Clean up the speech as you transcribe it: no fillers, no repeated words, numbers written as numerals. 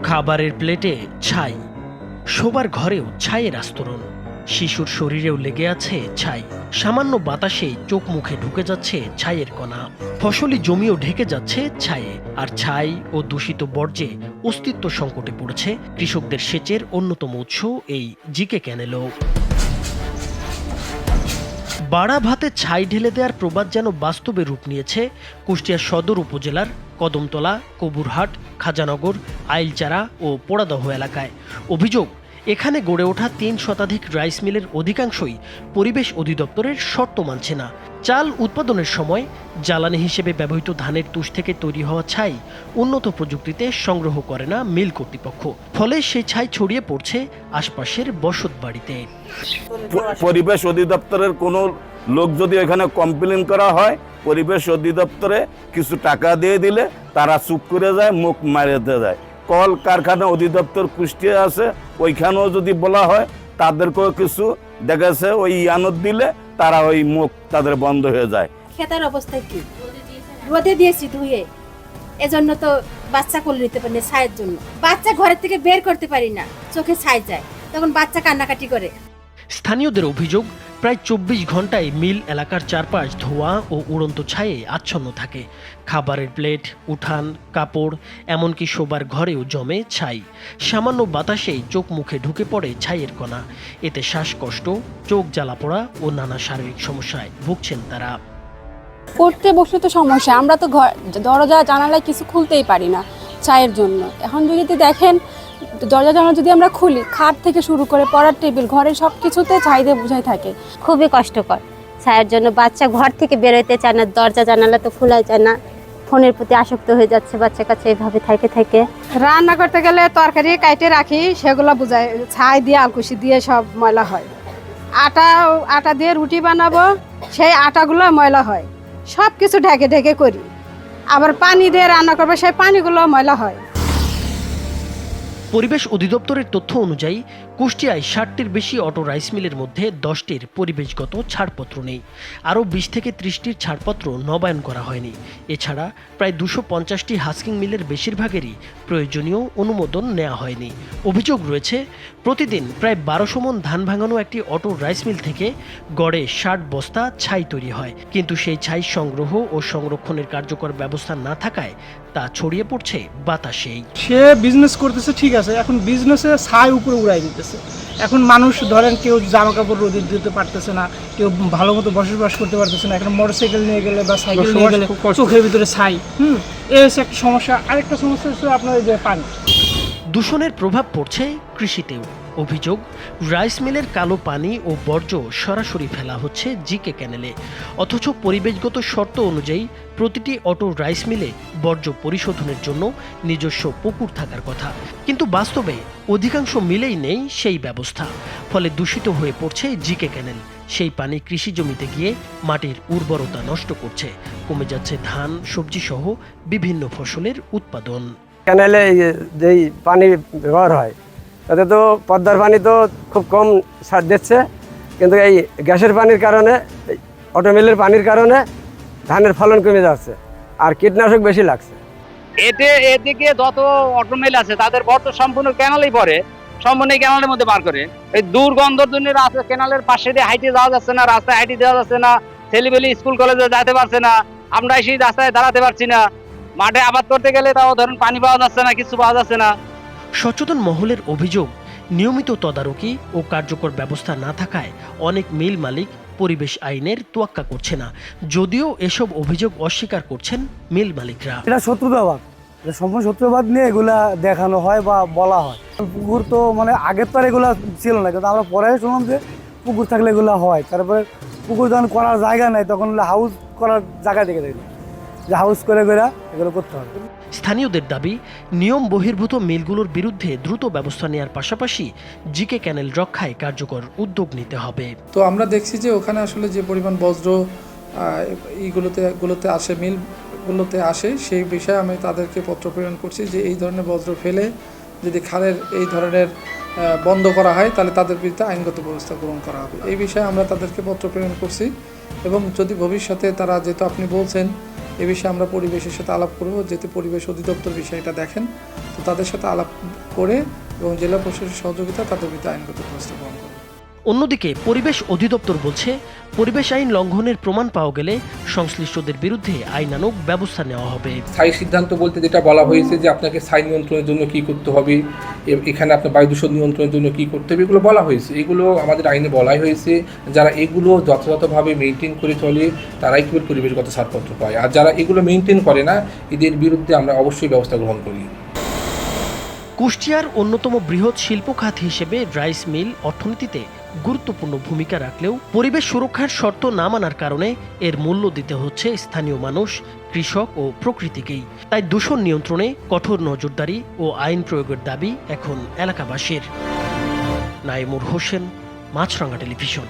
খাবারের প্লেটে ছাই, শোবার ঘরেও ছাইয়ের আস্তরণ, শিশুর শরীরেও লেগে আছে ছাই। সামান্য বাতাসেই চোখ মুখে ঢুকে যাচ্ছে ছাইয়ের কণা। ফসলি জমিও ঢেকে যাচ্ছে ছায়ে। আর ছাই ও দূষিত বর্জ্যে অস্তিত্ব সংকটে পড়েছে কৃষকদের সেচের অন্যতম উৎস এই জিকে ক্যানেলও। বাড়া ভাতে ছাই ঢেলে দেওয়ার প্রবাদ যেন বাস্তবে রূপ নিয়েছে কুষ্টিয়া সদর উপজেলার কদমতলা, কবুরহাট, খাজানগর, আইলচারা ও পোড়াদহ এলাকায়। অভিযোগ, এখানে গড়ে ওঠা ৩ শতাধিক রাইস মিলের অধিকাংশই পরিবেশ অধিদপ্তরের শর্ত মানছে না। চাল উৎপাদনের সময় জ্বালানি হিসেবে ব্যবহৃত ধানের তুষ থেকে তৈরি হওয়া ছাই উন্নত প্রযুক্তিতে সংগ্রহ করে না মিল কর্তৃপক্ষ। ফলে সেই ছাই ছড়িয়ে পড়ছে আশপাশের বসত বাড়িতে। পরিবেশ অধিদপ্তরের কোনো লোক যদি এখানে কমপ্লেন করা হয়, পরিবেশ অধিদপ্তরে কিছু টাকা দিয়ে দিলে তারা চুপ করে যায়, মুখ মারিয়ে যায়। কল কারখানা অধিদপ্তর কুষ্টিয়া আছে, ওইখানেও যদি বলা হয় তাদেরকেও কিছু দেখাচ্ছে ওই ইয়ানত দিলে তারা ওই মুখ তাদের বন্ধ হয়ে যায়। খেতার অবস্থা কি? রোদে দিয়েছি ধুয়ে, এজন্য তো বাচ্চা কোলে নিতে পারি না ছায়ের জন্য। বাচ্চা ঘরের থেকে বের করতে পারি না, চোখে ছাই যায়, তখন বাচ্চা কান্নাকাটি করে। স্থানীয়দের অভিযোগ, প্রায় ২৪ ঘন্টায় মিল এলাকার চারপাশ ধোঁয়া ও উড়ন্ত ছায়ে আচ্ছন্ন থাকে। খাবারের প্লেট, উঠান, কাপড়, এমনকি শোবার ঘরেও জমে ছাই। সামান্য বাতাসেই চোখ মুখে ঢুকে পড়ে ছাইয়ের কণা। এতে শ্বাসকষ্ট, চোখ জ্বালা পোড়া ও নানা শারীরিক সমস্যায় ভুগছেন তারা। পড়তে বসলে তো সমস্যা, আমরা তো দরজা জানালায় কিছু খুলতেই পারি না ছাইয়ের জন্য। এখন যদি দেখেন দরজা জানালা যদি আমরা খুলি, খাট থেকে শুরু করে পড়ার টেবিল, ঘরের সব কিছুতে ছাই দিয়ে বোঝাই থাকে। খুবই কষ্টকর ছায়ের জন্য। বাচ্চা ঘর থেকে বেরোতে চায় না, দরজা জানালা তো খোলা যায় না। ফোনের প্রতি আসক্ত হয়ে যাচ্ছে বাচ্চা কাছে এইভাবে থেকে থেকে। রান্না করতে গেলে তরকারি কাইটে রাখি, সেগুলো বুঝায় ছাই দিয়ে আলকুশি দিয়ে সব ময়লা হয়। আটা দিয়ে রুটি বানাবো, সেই আটাগুলো ময়লা হয়। সব কিছু ঢেকে ঢেকে করি। আবার পানি দিয়ে রান্না করবো, সেই পানিগুলো ময়লা হয়। পরিবেশ অধিদপ্তরের তথ্য অনুযায়ী কুষ্টিয়ায় ৬০টির বেশি অটো রাইস মিলের মধ্যে ১০টির পরিবেশগত ছাড়পত্র নেই। আরও ২০ থেকে ৩০টির ছাড়পত্র নবায়ন করা হয়নি। এছাড়া প্রায় ২৫০টি হাস্কিং মিলের বেশিরভাগেরই প্রয়োজনীয় অনুমোদন নেওয়া হয়নি। অভিযোগ রয়েছে, প্রতিদিন প্রায় ১২০০ মণ ধান ভাঙানো একটি অটো রাইস মিল থেকে গড়ে ৬০ বস্তা ছাই তৈরি হয়। কিন্তু সেই ছাই সংগ্রহ ও সংরক্ষণের কার্যকর ব্যবস্থা না থাকায় তা ছড়িয়ে পড়ছে বাতাসেই। সে বিজনেস করতেছে ঠিক আছে, এখন বিজনেসে ছাই উপরে উড়াই দিতেছে। এখন মানুষ ধরেন কেউ জামা কাপড় রোদে দিতে পারতেছে না, কেউ ভালো মতো বসবাস করতে পারতেছে না। এখন মোটরসাইকেল নিয়ে গেলে বা সাইকেল নিয়ে গেলে চোখের ভিতরে ছাই। এই হচ্ছে একটা সমস্যা। আরেকটা সমস্যা হচ্ছে আপনার যে পানি দূষণের প্রভাব পড়ছে কৃষিতেও। অভিযোগ, রাইস মিলের কালো পানি ও বর্জ্য সরাসরি ফেলা হচ্ছে জিকে ক্যানেলে। অথচ পরিবেশগত শর্ত অনুযায়ী প্রতিটি অটো রাইস মিলে বর্জ্য পরিশোধনের জন্য নিজস্ব পুকুর থাকার কথা। কিন্তু বাস্তবে অধিকাংশ মিলেই নেই সেই ব্যবস্থা। ফলে দূষিত হয়ে পড়ছে জিকে ক্যানেল। সেই পানি কৃষি জমিতে গিয়ে মাটির উর্বরতা নষ্ট করছে। কমে যাচ্ছে ধান, সবজি সহ বিভিন্ন ফসলের উৎপাদন। ক্যানেলে যেই পানি ব্যবহার হয় তাতে তো পদ্মার পানি তো খুব কম সার দিচ্ছে, কিন্তু এই গ্যাসের পানির কারণে, অটোমিলের পানির কারণে ধানের ফলন কমে যাচ্ছে আর কীটনাশক বেশি লাগছে। এদিকে যত অটোমিল আছে তাদের বর্ত সম্পূর্ণ ক্যানালেই পড়ে, সম্পূর্ণ ক্যানালের মধ্যে বার করে। এই দুর্গন্ধর জন্য ক্যানালের পাশে দিয়ে হাইটে যাওয়া যাচ্ছে না, রাস্তায় হাইটে যাওয়া যাচ্ছে না, ছেলেবেলি স্কুল কলেজে যেতে পারছে না, আমরা সেই রাস্তায় দাঁড়াতে পারছি না, মাঠে আবাদ করতে গেলে তাও ধরুন পানি পাওয়া যাচ্ছে না, কিছু পাওয়া যাচ্ছে না। সচেতন মহলের অভিযোগ, নিয়মিত তদারকি ও কার্যকর ব্যবস্থা না থাকায় অনেক মিল মালিক পরিবেশ আইনের তোয়াক্কা করছে না। যদিও এসব অভিযোগ অস্বীকার করছেন মিল মালিকরা। এটা শত্রুতাবাদ, সম্পূর্ণ শত্রুতাবাদ নিয়ে এগুলা দেখানো হয় বা বলা হয়। পুকুর তো মানে আগের তো আর এগুলা ছিল না, কিন্তু আমরা পরে শুনলাম যে পুকুর থাকলে এগুলো হয়। তারপরে পুকুর যখন করার জায়গা নেই তখন হাউস করার জায়গা দেখে দেখি যে হাউস করে এগুলো করতে হবে। স্থানীয়দের দাবি, নিয়ম বহির্ভূত মিলগুলোর বিরুদ্ধে দ্রুত ব্যবস্থা নেওয়ার পাশাপাশি জিকে ক্যানেল রক্ষায় কার্যকর উদ্যোগ নিতে হবে। তো আমরা দেখছি যে ওখানে আসলে যে পরিমাণ বজ্র এইগুলোতে আসে, মিলগুলোতে আসে, সেই বিষয়ে আমি তাদেরকে পত্র প্রেরণ করছি যে এই ধরনের বজ্র ফেলে যদি খালের এই ধরনের বন্ধ করা হয় তাহলে তাদের বিরুদ্ধে আইনগত ব্যবস্থা গ্রহণ করা হবে। এই বিষয়ে আমরা তাদেরকে পত্র প্রেরণ করছি এবং যদি ভবিষ্যতে তারা, যেহেতু আপনি বলছেন এ বিষয়ে আমরা পরিবেশের সাথে আলাপ করব, যেহেতু পরিবেশ অধিদপ্তর বিষয়টা দেখেন, তো তাদের সাথে আলাপ করে এবং জেলা প্রশাসনের সহযোগিতা তাদের বিরুদ্ধে আইনগত ব্যবস্থা গ্রহণ করব। অন্যদিকে পরিবেশ অধিদপ্তর বলছে, পরিবেশ আইন লঙ্ঘনের প্রমাণ পাওয়া গেলে সংশ্লিষ্টদের বিরুদ্ধে আইনানুগ ব্যবস্থা নেওয়া হবে। স্থায়ী সিদ্ধান্ত বলতে যেটা বলা হয়েছে যে আপনাকে স্থায়ী নিয়ন্ত্রণের জন্য কি করতে হবে, এখানে আপনার বায়ু দূষণ নিয়ন্ত্রণের জন্য কি করতে হবে, এগুলো বলা হয়েছে। এগুলো আমাদের আইনে বলাই হয়েছে, যারা এগুলো যথাযথভাবে মেনটেন করে চলে তারাই কেবল পরিবেশগত ছাড়পত্র পায়, আর যারা এগুলো মেনটেন করে না এদের বিরুদ্ধে আমরা অবশ্যই ব্যবস্থা গ্রহণ করি। কুষ্টিয়ার অন্যতম বৃহৎ শিল্প খাত হিসেবে রাইস মিল অর্থনীতিতে গুরুত্বপূর্ণ ভূমিকা রাখলেও পরিবেশ সুরক্ষার শর্ত না মানার কারণে এর মূল্য দিতে হচ্ছে স্থানীয় মানুষ, কৃষক ও প্রকৃতিকেই। তাই দূষণ নিয়ন্ত্রণে কঠোর নজরদারি ও আইন প্রয়োগের দাবি এখন এলাকাবাসীর। নাইমুর হোসেন, মাছরাঙা টেলিভিশন।